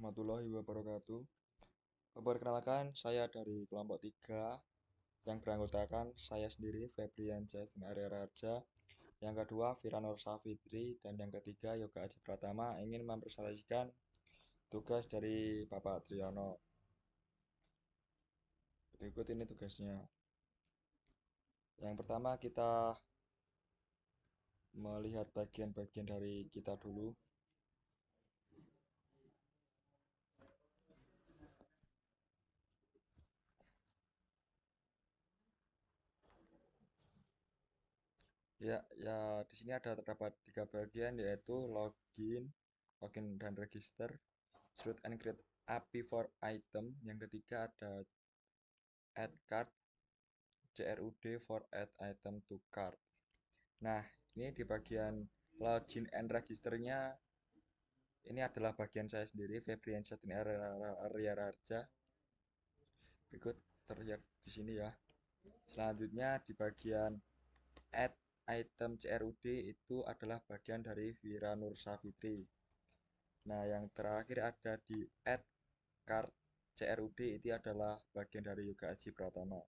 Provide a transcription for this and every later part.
warahmatullahi wabarakatuh. Perkenalkan, saya dari kelompok 3 yang beranggotakan saya sendiri, Febrian Justin Arya Raja, yang kedua Viranur Safitri, dan yang ketiga Yoga Aji Pratama ingin mempresentasikan tugas dari Bapak Triyono. Berikut ini tugasnya. Yang pertama kita melihat bagian-bagian dari kita dulu. Ya, di sini terdapat 3 bagian yaitu login dan register, shoot and create API for item. Yang ketiga ada add card, CRUD for add item to cart. Nah, ini di bagian login and registernya, ini adalah bagian saya sendiri, Febrian Justin Arya Raja. Berikut terlihat di sini ya. Selanjutnya di bagian add item CRUD itu adalah bagian dari Vira Nur Safitri. Nah, yang terakhir ada di add card CRUD itu adalah bagian dari Yoga Aji Pratama.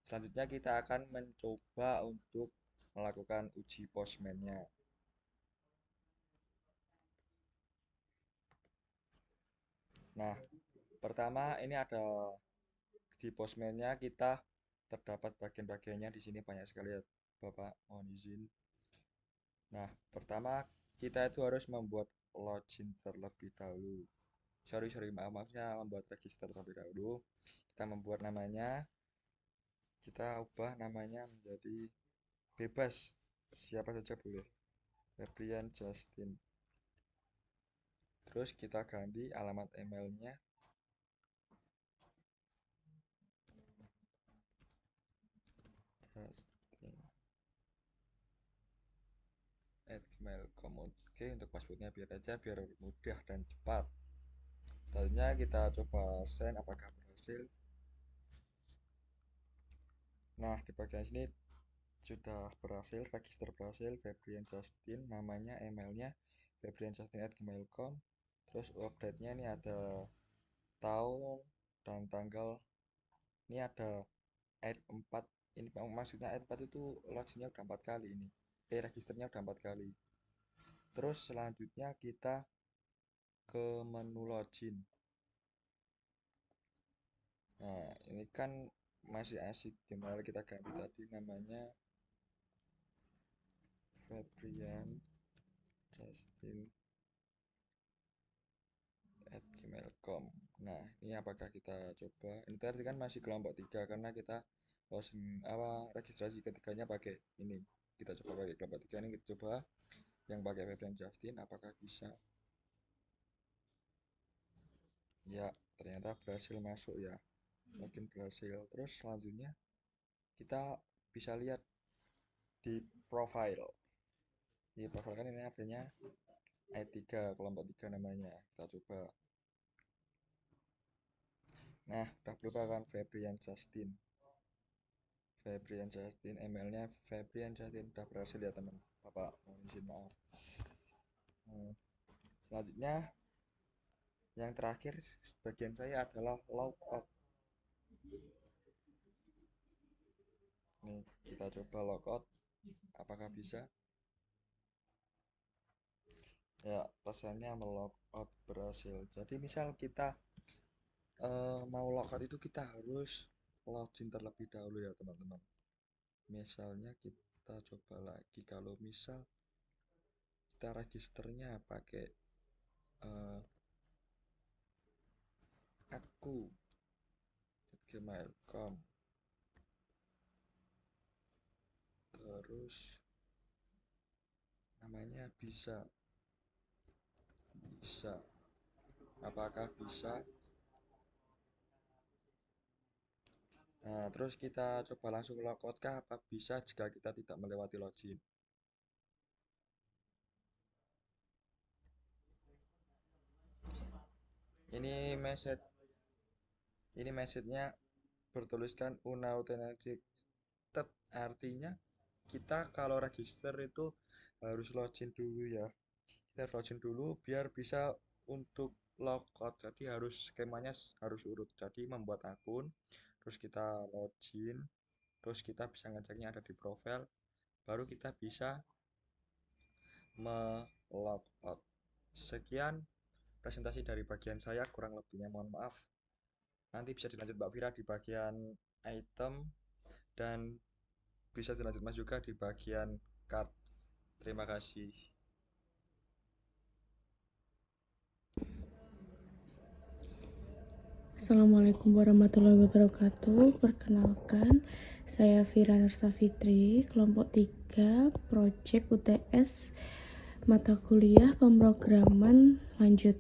Selanjutnya kita akan mencoba untuk melakukan uji postman-nya. Nah, pertama ini ada di postman-nya kita terdapat bagian-bagiannya di sini banyak sekali ya, Bapak. Mohon izin. Nah, pertama kita itu harus membuat login terlebih dahulu. Sorry, maafnya membuat register terlebih dahulu. Kita membuat namanya, kita ubah namanya menjadi bebas, siapa saja boleh. Febrian Justin. Terus kita ganti alamat emailnya. Justin@gmail.com. Oke, untuk passwordnya biar mudah dan cepat. Selanjutnya kita coba send apakah berhasil. Nah, di bagian sini sudah berhasil, register berhasil, Febrian Justin, namanya, emailnya febrianjustin@gmail.com. Terus update-nya ini ada tahun dan tanggal. Ini ada add 4. Ini maksudnya add 4 itu loginnya udah 4 kali ini. Registernya udah 4 kali. Terus selanjutnya kita ke menu login. Nah, ini kan masih asik, gimana kita ganti tadi namanya Febrian Justin @gmail.com. Nah, ini apakah kita coba? Ini tadi kan masih kelompok 3 karena kita registrasi ketiganya pakai ini. Kita coba pakai kelompok 3 ini, kita coba yang pakai Febrian Justin apakah bisa. Ya, ternyata berhasil masuk ya. Login berhasil. Terus selanjutnya kita bisa lihat di profile. Di profile kan ini adanya I3, kelompok 3 namanya. Kita coba. Nah, udah berubah kan Febrian Justin. Febrian Justin, emailnya Febrian Justin udah berhasil ya teman. Bapak mohon izin maaf. Selanjutnya yang terakhir bagian saya adalah logout. Nih kita coba logout, apakah bisa? Ya, pesannya melogout berhasil. Jadi misal kita mau logout itu kita harus login terlebih dahulu ya teman-teman. Misalnya kita coba lagi, kalau misal kita registernya pakai uh, aku@gmail.com, terus namanya bisa, apakah bisa? Nah, terus kita coba langsung logout kah? Apa bisa jika kita tidak melewati login? Ini message, ini message-nya bertuliskan unauthenticated, artinya kita kalau register itu harus login dulu ya. Kita harus login dulu biar bisa untuk logout, jadi harus skemanya harus urut. Jadi membuat akun, terus kita login, terus kita bisa ngeceknya ada di profile, baru kita bisa melogout. Sekian presentasi dari bagian saya, kurang lebihnya mohon maaf. Nanti bisa dilanjut Mbak Vira di bagian item, dan bisa dilanjut Mas juga di bagian card. Terima kasih. Assalamualaikum warahmatullahi wabarakatuh. Perkenalkan, saya Vira Nursafitri, kelompok 3, Project UTS, mata kuliah pemrograman lanjut.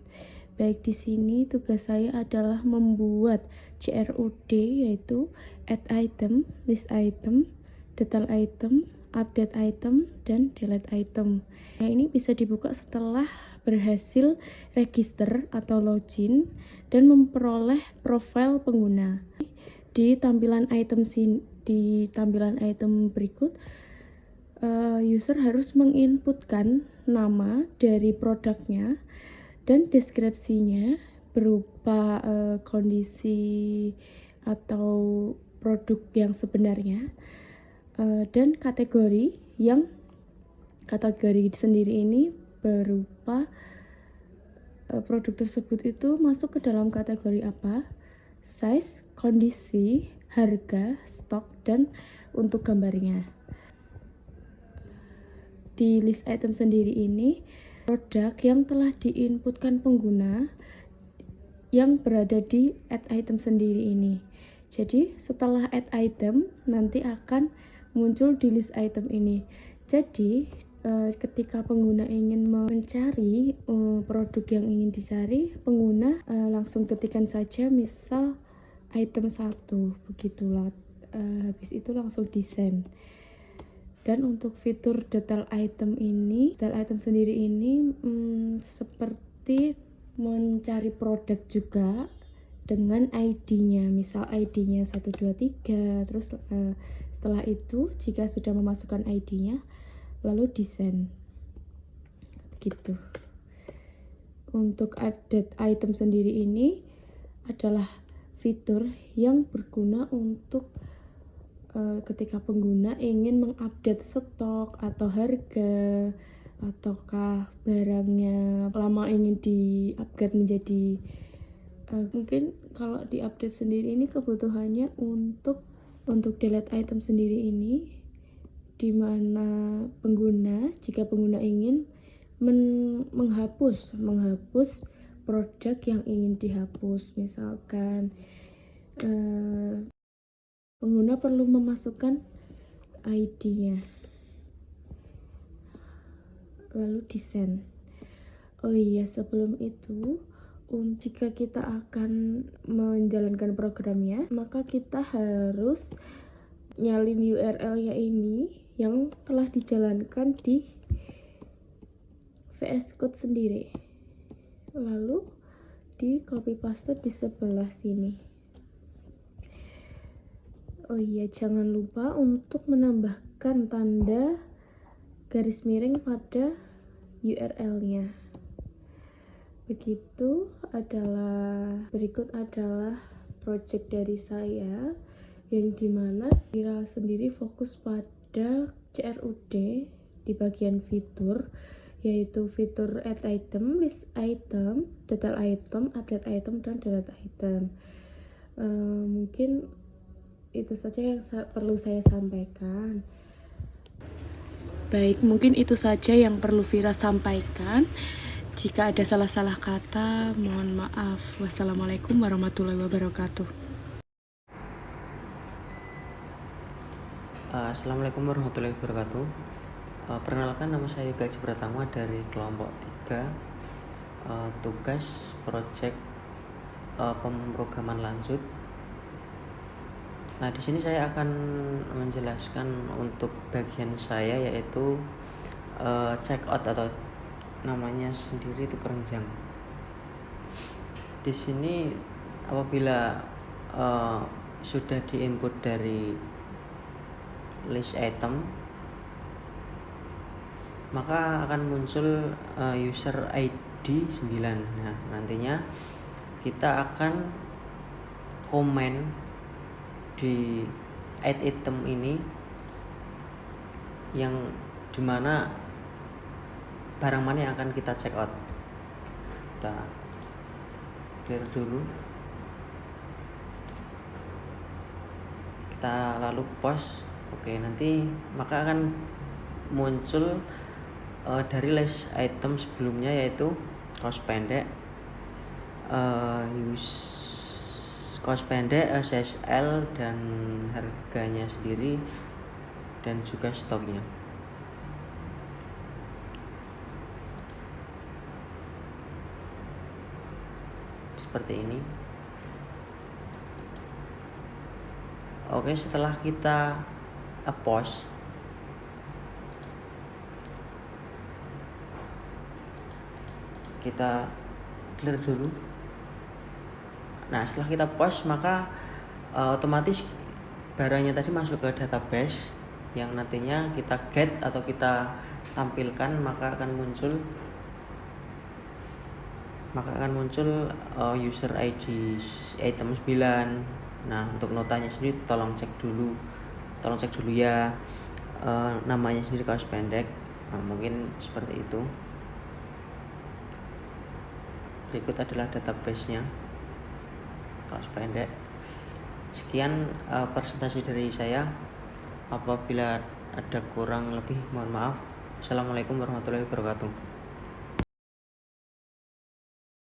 Baik, di sini tugas saya adalah membuat CRUD, yaitu add item, list item, detail item, update item, dan delete item. Nah, ini bisa dibuka setelah berhasil register atau login dan memperoleh profil pengguna. Di tampilan item berikut, user harus menginputkan nama dari produknya dan deskripsinya berupa kondisi atau produk yang sebenarnya, dan kategori sendiri ini berupa produk tersebut itu masuk ke dalam kategori apa, size, kondisi, harga, stok, dan untuk gambarnya. Di list item sendiri ini, produk yang telah diinputkan pengguna yang berada di add item sendiri ini. Jadi setelah add item nanti akan muncul di list item ini. Jadi ketika pengguna ingin mencari produk yang ingin dicari, pengguna langsung ketikkan saja misal item 1, begitulah. Habis itu langsung desain. Dan untuk fitur detail item sendiri ini seperti mencari produk juga dengan ID-nya, misal ID-nya 123, terus setelah itu jika sudah memasukkan ID-nya lalu desain gitu. Untuk update item sendiri ini adalah fitur yang berguna untuk ketika pengguna ingin mengupdate stok atau harga, ataukah barangnya lama ingin di-upgrade menjadi mungkin kalau di-update sendiri ini kebutuhannya untuk delete item sendiri ini, di mana jika pengguna ingin menghapus produk yang ingin dihapus, misalkan pengguna perlu memasukkan ID-nya lalu desain. Oh iya, sebelum itu jika kita akan menjalankan programnya, maka kita harus nyalin URL-nya ini yang telah dijalankan di VS Code sendiri, lalu di copy paste di sebelah sini. Oh iya, jangan lupa untuk menambahkan tanda garis miring pada URL-nya. Berikut adalah project dari saya, yang dimana Vira sendiri fokus pada CRUD di bagian fitur, yaitu fitur add item, list item, detail item, update item, dan delete item. Mungkin itu saja yang perlu saya sampaikan. Baik, mungkin itu saja yang perlu Vira sampaikan. Jika ada salah-salah kata, mohon maaf. Wassalamualaikum warahmatullahi wabarakatuh. Assalamualaikum warahmatullahi wabarakatuh. Perkenalkan, nama saya Yoga Pratama dari kelompok 3, tugas project pemrograman lanjut. Nah, di sini saya akan menjelaskan untuk bagian saya, yaitu check out atau namanya sendiri itu keranjang. Di sini apabila sudah diinput dari list item, maka akan muncul user ID ID 9. Nah, nantinya kita akan komen di add item ini yang dimana barang mana yang akan kita check out. Kita clear dulu, kita lalu post. Oke, nanti maka akan muncul dari list item sebelumnya, yaitu kaos pendek, kaos pendek SSL dan harganya sendiri dan juga stoknya. Seperti ini. Oke, setelah kita post, kita clear dulu. Nah, setelah kita post maka otomatis barangnya tadi masuk ke database yang nantinya kita get atau kita tampilkan, maka akan muncul user ID item 9. Nah, untuk notanya sendiri tolong cek dulu ya, namanya sendiri kaos pendek. Nah, mungkin seperti itu. Berikut adalah database-nya kaos pendek. Sekian presentasi dari saya. Apabila ada kurang lebih mohon maaf. Assalamualaikum warahmatullahi wabarakatuh.